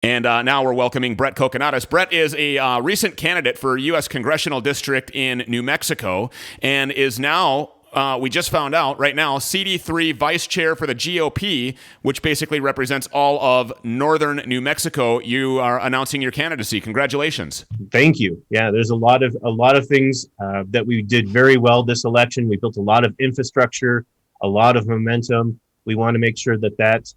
And now we're welcoming Brett Coconatus. Brett is a recent candidate for U.S. Congressional District in New Mexico and is now, we just found out right now, CD3 Vice Chair for the GOP, which basically represents all of northern New Mexico. You are announcing your candidacy. Congratulations. Thank you. Yeah, there's a lot of things that we did very well this election. We built a lot of infrastructure, a lot of momentum. We want to make sure that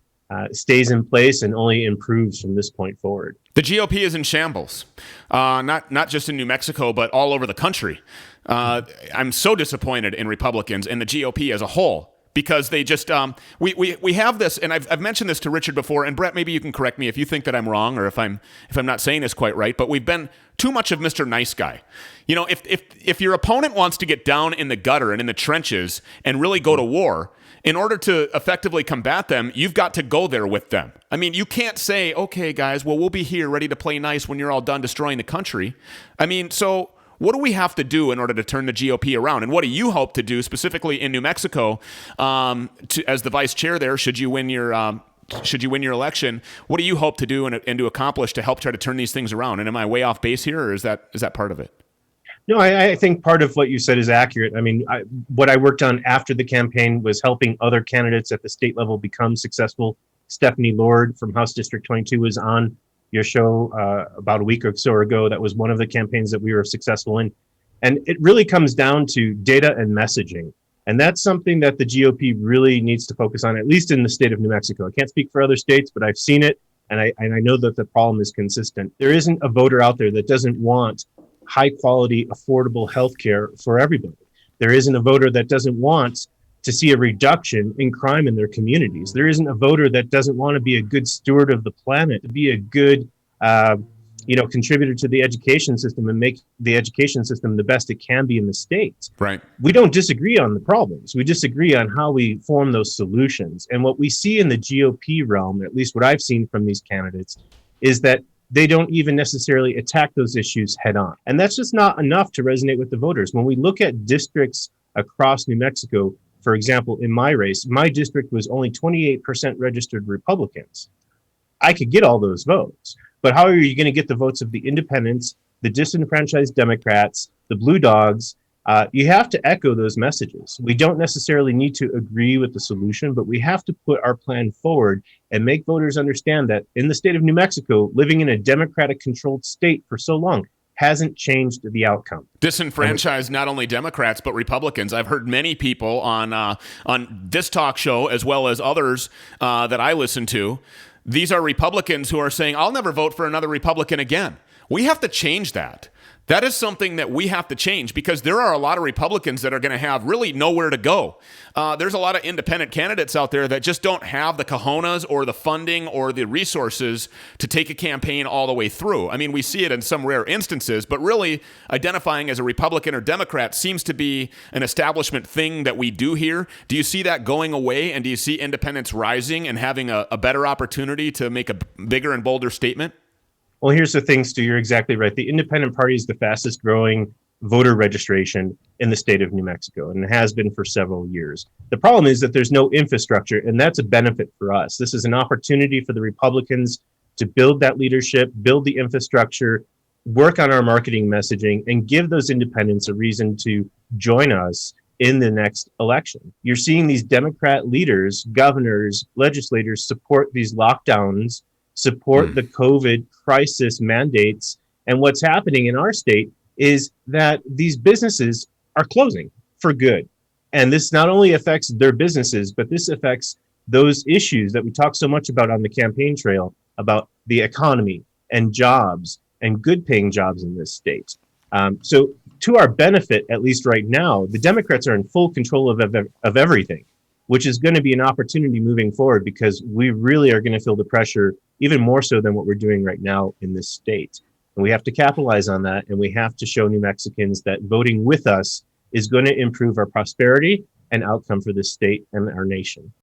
stays in place and only improves from this point forward. The GOP is in shambles, not just in New Mexico, but all over the country. I'm so disappointed in Republicans and the GOP as a whole because they just we have this, and I've mentioned this to Richard before, and Brett, maybe you can correct me if you think that I'm wrong or if I'm not saying this quite right, but we've been too much of Mr. Nice Guy. You know, if your opponent wants to get down in the gutter and in the trenches and really go to war, in order to effectively combat them, you've got to go there with them. I mean, you can't say, okay, guys, well, we'll be here ready to play nice when you're all done destroying the country. I mean, so what do we have to do in order to turn the GOP around? And what do you hope to do specifically in New Mexico as the vice chair there, should you win your election? What do you hope to do and to accomplish to help try to turn these things around? And am I way off base here, or is that part of it? No, I think part of what you said is accurate. I mean, what I worked on after the campaign was helping other candidates at the state level become successful. Stephanie Lord from House District 22 was on your show about a week or so ago. That was one of the campaigns that we were successful in. And it really comes down to data and messaging. And that's something that the GOP really needs to focus on, at least in the state of New Mexico. I can't speak for other states, but I've seen it. And I know that the problem is consistent. There isn't a voter out there that doesn't want high quality, affordable healthcare for everybody. There isn't a voter that doesn't want to see a reduction in crime in their communities. There isn't a voter that doesn't want to be a good steward of the planet, to be a good, contributor to the education system and make the education system the best it can be in the state. Right. We don't disagree on the problems. We disagree on how we form those solutions. And what we see in the GOP realm, at least what I've seen from these candidates, is that they don't even necessarily attack those issues head on. And that's just not enough to resonate with the voters. When we look at districts across New Mexico, for example, in my race, my district was only 28% registered Republicans. I could get all those votes, but how are you going to get the votes of the independents, the disenfranchised Democrats, the blue dogs? You have to echo those messages. We don't necessarily need to agree with the solution, but we have to put our plan forward and make voters understand that in the state of New Mexico, living in a Democratic controlled state for so long hasn't changed the outcome. Disenfranchised not only Democrats, but Republicans. I've heard many people on this talk show, as well as others that I listen to. These are Republicans who are saying, I'll never vote for another Republican again. We have to change that. That is something that we have to change, because there are a lot of Republicans that are going to have really nowhere to go. There's a lot of independent candidates out there that just don't have the cojones or the funding or the resources to take a campaign all the way through. I mean, we see it in some rare instances, but really identifying as a Republican or Democrat seems to be an establishment thing that we do here. Do you see that going away, and do you see independents rising and having a better opportunity to make a bigger and bolder statement? Well, here's the thing, Stu, you're exactly right. The independent party is the fastest growing voter registration in the state of New Mexico, and it has been for several years. The problem is that there's no infrastructure, and that's a benefit for us. This is an opportunity for the Republicans to build that leadership, build the infrastructure, work on our marketing messaging, and give those independents a reason to join us in the next election. You're seeing these Democrat leaders, governors, legislators support these lockdowns, support the COVID crisis mandates. And what's happening in our state is that these businesses are closing for good. And this not only affects their businesses, but this affects those issues that we talk so much about on the campaign trail, about the economy and jobs and good paying jobs in this state. So to our benefit, at least right now, the Democrats are in full control of everything, which is going to be an opportunity moving forward, because we really are going to feel the pressure even more so than what we're doing right now in this state. And we have to capitalize on that, and we have to show New Mexicans that voting with us is going to improve our prosperity and outcome for this state and our nation.